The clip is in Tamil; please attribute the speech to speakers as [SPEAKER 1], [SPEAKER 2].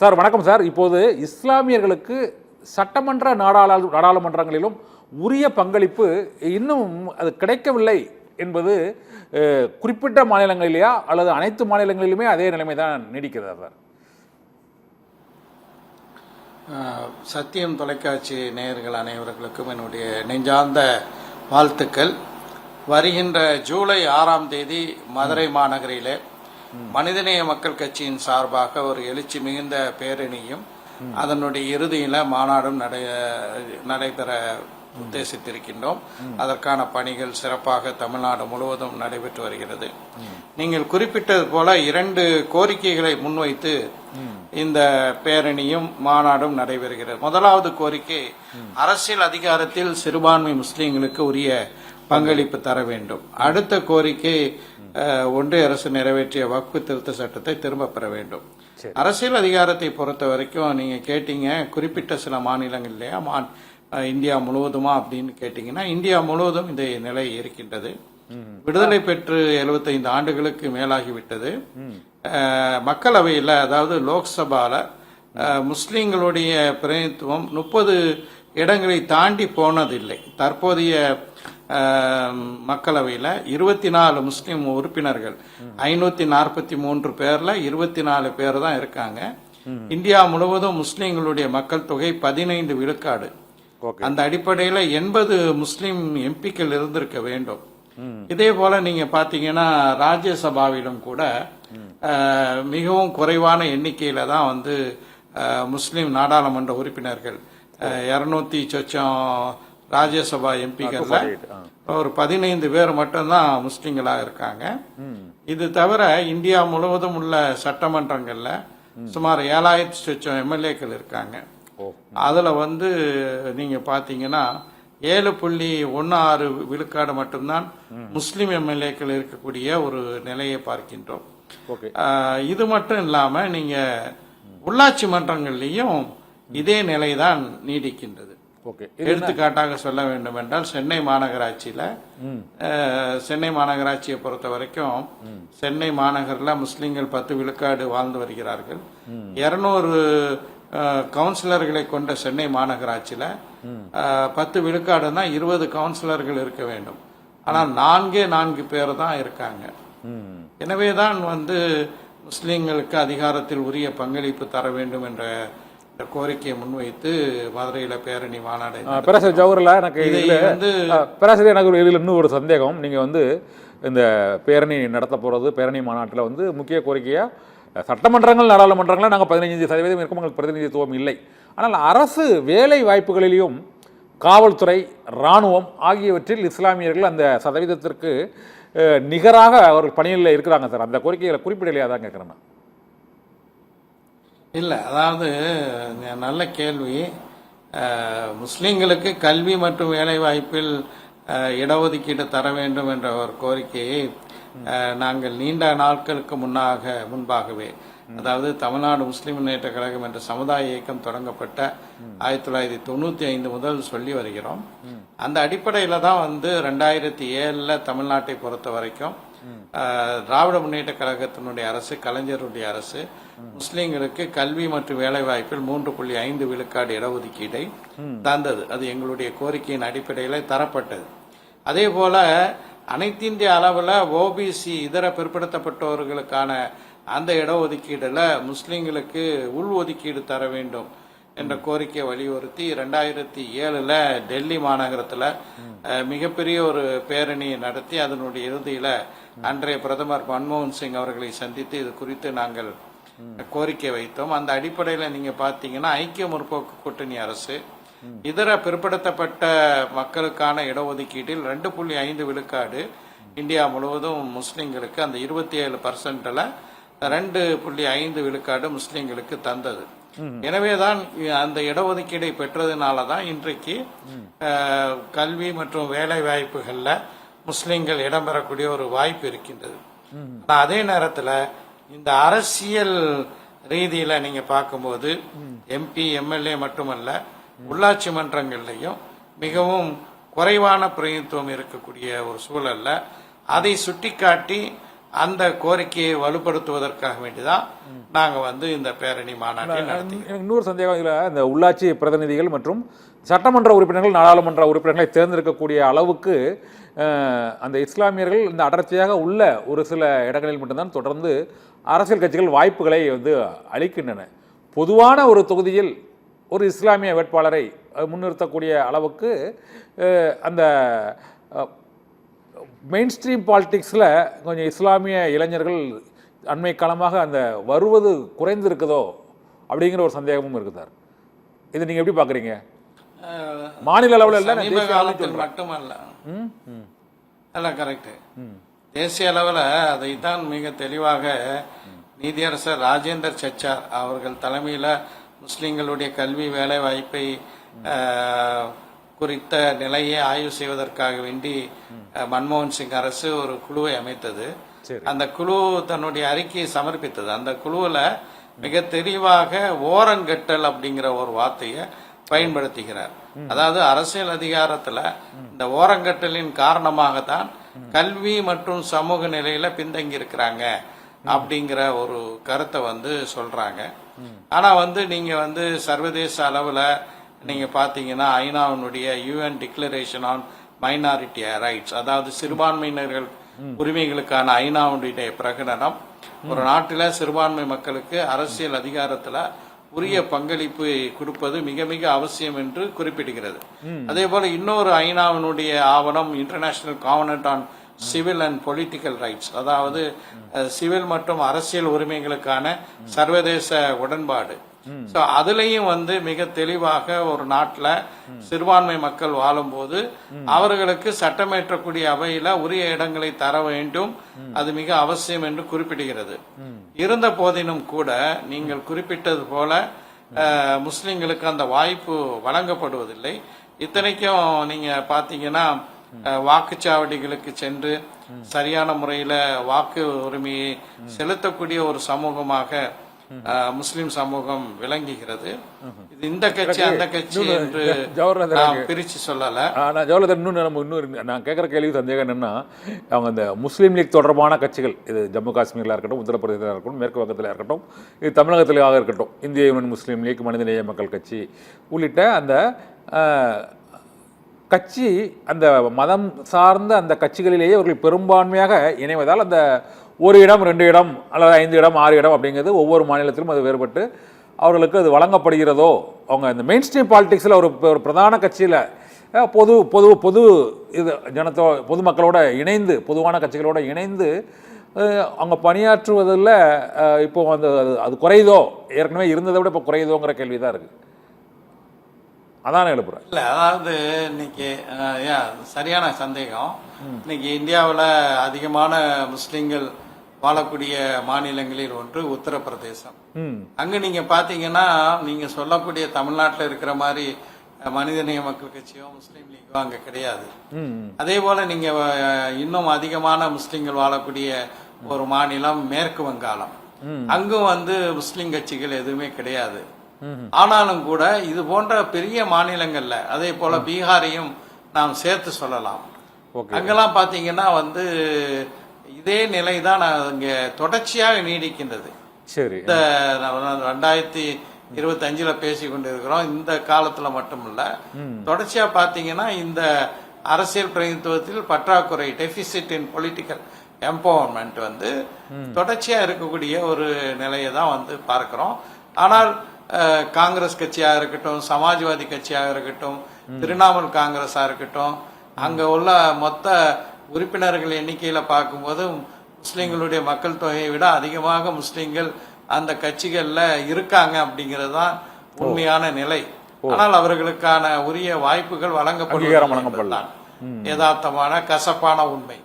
[SPEAKER 1] சார் வணக்கம் சார். இப்போது இஸ்லாமியர்களுக்கு சட்டமன்ற நாடாளுமன்றங்களிலும் உரிய பங்களிப்பு இன்னும் அது கிடைக்கவில்லை என்பது குறிப்பிட்ட மாநிலங்களிலேயா அல்லது அனைத்து மாநிலங்களிலுமே அதே நிலைமை தான் நீடிக்கிறதா சார்?
[SPEAKER 2] சத்தியம் தொலைக்காட்சி நேயர்கள் அனைவர்களுக்கும் என்னுடைய நெஞ்சார்ந்த வாழ்த்துக்கள். வருகின்ற ஜூலை 6ஆம் தேதி மதுரை மாநகரிலே மனிதநேய மக்கள் கட்சியின் சார்பாக ஒரு எழுச்சி மிகுந்த பேரணியும் அதனுடைய இறுதியில மாநாடும் நடைபெற உத்தேசித்திருக்கின்றோம். அதற்கான பணிகள் சிறப்பாக தமிழ்நாடு முழுவதும் நடைபெற்று வருகிறது. நீங்கள் குறிப்பிட்டது போல 2 கோரிக்கைகளை முன்வைத்து இந்த பேரணியும் மாநாடும் நடைபெறுகிறது. முதலாவது கோரிக்கை, அரசியல் அதிகாரத்தில் சிறுபான்மை முஸ்லீம்களுக்கு உரிய பங்களிப்பு தர வேண்டும். அடுத்த கோரிக்கை, ஒன்றிய அரசு நிறைவேற்றிய வக்ஃபு திருத்த சட்டத்தை திரும்ப பெற வேண்டும். அரசியல் அதிகாரத்தை பொறுத்த வரைக்கும் நீங்க கேட்டீங்க, குறிப்பிட்ட சில மாநிலங்கள்லயா இந்தியா முழுவதுமா அப்படின்னு கேட்டீங்கன்னா, இந்தியா முழுவதும் இந்த நிலை இருக்கின்றது. விடுதலை பெற்று 75 ஆண்டுகளுக்கு மேலாகிவிட்டது. மக்களவையில், அதாவது லோக்சபால முஸ்லீம்களுடைய பிரதிநிதித்துவம் 30 இடங்களை தாண்டி போனதில்லை. தற்போதைய மக்களவையில் 24 முஸ்லீம் உறுப்பினர்கள், 543 பேர்ல 24 பேர் தான் இருக்காங்க. இந்தியா முழுவதும் முஸ்லீம்களுடைய மக்கள் தொகை 15 விழுக்காடு. அந்த அடிப்படையில் 80 முஸ்லீம் எம்பிக்கள் இருந்திருக்க வேண்டும். இதே போல நீங்க பாத்தீங்கன்னா ராஜ்யசபாவிலும் கூட மிகவும் குறைவான எண்ணிக்கையில தான் முஸ்லீம் நாடாளுமன்ற உறுப்பினர்கள் 200 சொச்சம் ராஜ்யசபா எம்பிக்கள்ல ஒரு 15 பேர் மட்டும்தான் முஸ்லீம்களா இருக்காங்க. இது தவிர இந்தியா முழுவதும் உள்ள சட்டமன்றங்கள்ல சுமார் 7000 சொச்சம் எம்எல்ஏக்கள் இருக்காங்க. அதுல நீங்க பாத்தீங்கன்னா 7.16 விழுக்காடு மட்டும்தான் முஸ்லீம் எம்எல்ஏக்கள் இருக்கக்கூடிய ஒரு நிலையை பார்க்கின்றோம். இது மட்டும் இல்லாம நீங்க உள்ளாட்சி மன்றங்கள்லயும் இதே நிலைதான் நீடிக்கின்றது. எடுத்துக்காட்டாக சொல்ல வேண்டும் என்றால், சென்னை மாநகராட்சியை பொறுத்த வரைக்கும் சென்னை மாநகரில் முஸ்லிம்கள் 10 விழுக்காடு வாழ்ந்து வருகிறார்கள். 200 கவுன்சிலர்களை கொண்ட சென்னை மாநகராட்சியில 10 விழுக்காடுனா 20 கவுன்சிலர்கள் இருக்க வேண்டும். ஆனால் 4 பேர் தான் இருக்காங்க. எனவேதான் முஸ்லிம்களுக்கு அதிகாரத்தில் உரிய பங்களிப்பு தர வேண்டும் என்ற கோரிக்கையை முன்வைத்து மதுரையில பேரணி மாநாடு.
[SPEAKER 1] பேராசிரியர் ஜவஹர்லால், எனக்கு பேராசிரியர் எனக்கு இதில் இன்னும் ஒரு சந்தேகம். நீங்க இந்த பேரணி நடத்த போறது, பேரணி மாநாட்டில் முக்கிய கோரிக்கையா சட்டமன்றங்கள் நாடாளுமன்றங்கள் நாங்கள் 15% இருக்கும், எங்களுக்கு பிரதிநிதித்துவம் இல்லை. ஆனால் அரசு வேலை வாய்ப்புகளிலும் காவல்துறை, இராணுவம் ஆகியவற்றில் இஸ்லாமியர்கள் அந்த சதவீதத்திற்கு நிகராக அவர்கள் பணியில் இருக்கிறாங்க சார். அந்த கோரிக்கைகளை குறிப்பிடலையா தான் கேட்குறேன்.
[SPEAKER 2] இல்லை, அதாவது நல்ல கேள்வி. முஸ்லிம்களுக்கு கல்வி மற்றும் வேலை வாய்ப்பில் இடஒதுக்கீடு தர வேண்டும் என்ற ஒரு கோரிக்கையை நாங்கள் நீண்ட நாட்களுக்கு முன்பாகவே, அதாவது தமிழ்நாடு முஸ்லிம் முன்னேற்ற கழகம் என்ற சமுதாய இயக்கம் தொடங்கப்பட்ட 1995 முதல் சொல்லி வருகிறோம். அந்த அடிப்படையில தான் 2007 தமிழ்நாட்டை பொறுத்த வரைக்கும் திராவிட முன்னேற்ற கழகத்தினுடைய அரசு, கலைஞருடைய அரசு முஸ்லிம்களுக்கு கல்வி மற்றும் வேலை வாய்ப்பில் 3.5 விழுக்காடு இடஒதுக்கீடை தந்தது. அது எங்களுடைய கோரிக்கையின் அடிப்படையில் தரப்பட்டது. அதே போல அனைத்து இந்திய அளவில் ஓபிசி இதர பிற்படுத்தப்பட்டவர்களுக்கான அந்த இடஒதுக்கீடுல முஸ்லிம்களுக்கு உள் ஒதுக்கீடு தர வேண்டும் என்ற கோரிக்கையை வலியுறுத்தி 2007 டெல்லி மாநகரத்தில் மிகப்பெரிய ஒரு பேரணியை நடத்தி அதனுடைய இறுதியில அன்றைய பிரதமர் மன்மோகன் சிங் அவர்களை சந்தித்து இது குறித்து நாங்கள் கோரிக்கை வைத்தோம். அந்த அடிப்படையில் நீங்க பாத்தீங்கன்னா ஐக்கிய முற்போக்கு கூட்டணி அரசு இதர பிற்படுத்தப்பட்ட மக்களுக்கான இடஒதுக்கீட்டில் 2.5 விழுக்காடு இந்தியா முழுவதும் முஸ்லிம்களுக்கு, அந்த 27%ல 2.5 விழுக்காடு முஸ்லிம்களுக்கு தந்தது. எனவேதான் அந்த இடஒதுக்கீடை பெற்றதுனாலதான் இன்றைக்கு கல்வி மற்றும் வேலை வாய்ப்புகள்ல முஸ்லிம்கள் இடம்பெறக்கூடிய ஒரு வாய்ப்பு இருக்கின்றது. அதே நேரத்தில் இந்த அரசியல் ரீதியில நீங்க பார்க்கும்போது எம்பி, எம்எல்ஏ மட்டுமல்ல, உள்ளாட்சி மன்றங்கள்லையும் மிகவும் குறைவான பிரதிநிதித்துவம் இருக்கக்கூடிய ஒரு சூழல்ல அதை சுட்டிக்காட்டி அந்த கோரிக்கையை வலுப்படுத்துவதற்காக வேண்டிதான் நாங்க வந்து இந்த பேரணி மாநாட்டை நடத்தி.
[SPEAKER 1] எனக்கு இன்னொரு சந்தேகம் இதில் இந்த உள்ளாட்சி பிரதிநிதிகள் மற்றும் சட்டமன்ற உறுப்பினர்கள் நாடாளுமன்ற உறுப்பினர்களை தேர்ந்தெடுக்கக்கூடிய அளவுக்கு அந்த இஸ்லாமியர்கள் இந்த அடர்த்தியாக உள்ள ஒரு சில இடங்களில் மட்டும்தான் தொடர்ந்து அரசியல் கட்சிகள் வாய்ப்புகளை வந்து அளிக்கின்றன. பொதுவான ஒரு தொகுதியில் ஒரு இஸ்லாமிய வேட்பாளரை முன்னிறுத்தக்கூடிய அளவுக்கு அந்த மெயின் ஸ்ட்ரீம் பாலிடிக்ஸில் கொஞ்சம் இஸ்லாமிய இளைஞர்கள் அண்மை காலமாக அந்த வருவது குறைந்து இருக்குதோ அப்படிங்கிற ஒரு சந்தேகமும் இருக்குதார். இதை நீங்கள் எப்படி பார்க்குறீங்க? மாநில அளவில் இல்லை,
[SPEAKER 2] மட்டுமல்ல. அல்ல, கரெக்ட். தேசிய அளவில் அதைத்தான் மிக தெளிவாக நீதியரசர் ராஜேந்தர் சச்சார் அவர்கள் தலைமையில் முஸ்லிம்களுடைய கல்வி வேலை வாய்ப்பை குறித்த நிலையை ஆய்வு செய்வதற்காக வேண்டி மன்மோகன் சிங் அரசு ஒரு குழுவை அமைத்தது. அந்த குழு தன்னுடைய அறிக்கையை சமர்ப்பித்தது. அந்த குழுவில் மிக தெளிவாக ஓரங்கட்டல் அப்படிங்கிற ஒரு வார்த்தையை பயன்படுத்துகிறார். அதாவது அரசியல் அதிகாரத்துல இந்த ஓரங்கட்டலின் காரணமாகத்தான் கல்வி மற்றும் சமூக நிலையில பின்தங்கி இருக்கிறாங்க அப்படிங்கிற ஒரு கருத்தை வந்து சொல்றாங்க. ஆனா வந்து நீங்க வந்து சர்வதேச அளவுல நீங்க பாத்தீங்கன்னா ஐநாவினுடைய UN declaration on minority rights, அதாவது சிறுபான்மையினர்கள் உரிமைகளுக்கான ஐநாவுடைய பிரகடனம் ஒரு நாட்டில சிறுபான்மை மக்களுக்கு அரசியல் அதிகாரத்துல உரிய பங்களிப்பு கொடுப்பது மிக மிக அவசியம் என்று குறிப்பிடுகிறது. அதே போல இன்னொரு ஐநாவினுடைய ஆவணம் international covenant on civil and political rights, அதாவது சிவில் மற்றும் அரசியல் உரிமைகளுக்கான சர்வதேச உடன்பாடு. அதுலயும் வந்து மிக தெளிவாக ஒரு நாட்டில் சிறுபான்மை மக்கள் வாழும்போது அவர்களுக்கு சட்டமேற்றக்கூடிய அவையில உரிய இடங்களை தர வேண்டும், அது மிக அவசியம் என்று குறிப்பிடுகிறது. இருந்த போதினும் கூட நீங்கள் குறிப்பிட்டது போல முஸ்லிம்களுக்கு அந்த வாய்ப்பு வழங்கப்படுவதில்லை. இத்தனைக்கும் நீங்க பாத்தீங்கன்னா வாக்குச்சாவடிகளுக்கு சென்று சரியான முறையில வாக்கு உரிமையை செலுத்தக்கூடிய ஒரு சமூகமாக முஸ்லிம் சமூகம் விளங்குகிறது. இது இந்த கட்சி அந்த கட்சி என்று பிரிச்சு சொல்லல.
[SPEAKER 1] நான் கேட்குற கேள்வி சந்தேகம் என்னன்னா, அவங்க இந்த முஸ்லீம் லீக் தொடர்பான கட்சிகள், இது ஜம்மு காஷ்மீரில் இருக்கட்டும், உத்தரப்பிரதேசத்தில் இருக்கட்டும், மேற்கு வங்கத்தில் இருக்கட்டும், இது தமிழகத்திலாக இருக்கட்டும், இந்திய யூனியன் முஸ்லீம் லீக், மனிதநேய மக்கள் கட்சி உள்ளிட்ட அந்த கட்சி, அந்த மதம் சார்ந்த அந்த கட்சிகளிலேயே அவர்கள் பெரும்பான்மையாக இணைவதால் அந்த ஒரு இடம் 2 இடம் அல்லது 5 இடம் 6 இடம் அப்படிங்கிறது ஒவ்வொரு மாநிலத்திலும் அது வேறுபட்டு அவர்களுக்கு அது வழங்கப்படுகிறதோ. அவங்க இந்த மெயின் ஸ்ட்ரீம் பாலிடிக்ஸில் ஒரு பிரதான கட்சியில் பொது பொது பொது இது பொதுமக்களோட இணைந்து, பொதுவான கட்சிகளோடு இணைந்து அவங்க பணியாற்றுவதில் இப்போ அந்த அது குறையுதோ, ஏற்கனவே இருந்ததை விட இப்போ குறையுதோங்கிற கேள்வி தான் இருக்குது. அதான எழுப்புறேன்.
[SPEAKER 2] இல்ல, அதாவது இன்னைக்கு சரியான சந்தேகம். இன்னைக்கு இந்தியாவில் அதிகமான முஸ்லிம்கள் வாழக்கூடிய மாநிலங்களில் ஒன்று உத்தரப்பிரதேசம். அங்க நீங்க பாத்தீங்கன்னா நீங்க சொல்லக்கூடிய தமிழ்நாட்டில் இருக்கிற மாதிரி மனிதநேய மக்கள் கட்சியோ முஸ்லீம் லீக்கோ அங்க கிடையாது. அதே போல நீங்க இன்னும் அதிகமான முஸ்லிம்கள் வாழக்கூடிய ஒரு மாநிலம் மேற்கு வங்காளம். அங்கும் வந்து முஸ்லிம் கட்சிகள் எதுவுமே கிடையாது. ஆனாலும் கூட இது போன்ற பெரிய மாநிலங்கள்ல, அதே போல பீகாரையும் நாம் சேர்த்து சொல்லலாம், அங்கெல்லாம் பாத்தீங்கன்னா வந்து இதே நிலைதான் இங்க தொடர்ச்சியாக நீடிக்கின்றது.
[SPEAKER 1] சரி,
[SPEAKER 2] இந்த 2025 பேசி கொண்டிருக்கிறோம். இந்த காலத்துல மட்டுமல்ல, தொடர்ச்சியா பாத்தீங்கன்னா இந்த அரசியல் பிரதிநிதித்துவத்தில் பற்றாக்குறை, டெபிசிட் இன் பொலிட்டிக்கல் எம்பவர்மெண்ட் வந்து தொடர்ச்சியா இருக்கக்கூடிய ஒரு நிலையை தான் வந்து பார்க்கிறோம். ஆனால் காங்கிரஸ் கட்சியாக இருக்கட்டும், சமாஜ்வாதி கட்சியாக இருக்கட்டும், திரிணாமுல் காங்கிரஸா இருக்கட்டும், அங்க உள்ள மொத்த உறுப்பினர்கள் எண்ணிக்கையில பார்க்கும்போது முஸ்லிம்களுடைய மக்கள் தொகையை விட அதிகமாக முஸ்லிம்கள் அந்த கட்சிகள்ல இருக்காங்க அப்படிங்கிறது தான் உண்மையான நிலை. ஆனால் அவர்களுக்கான உரிய வாய்ப்புகள் வழங்கப்படலாம். யதார்த்தமான கசப்பான உண்மை.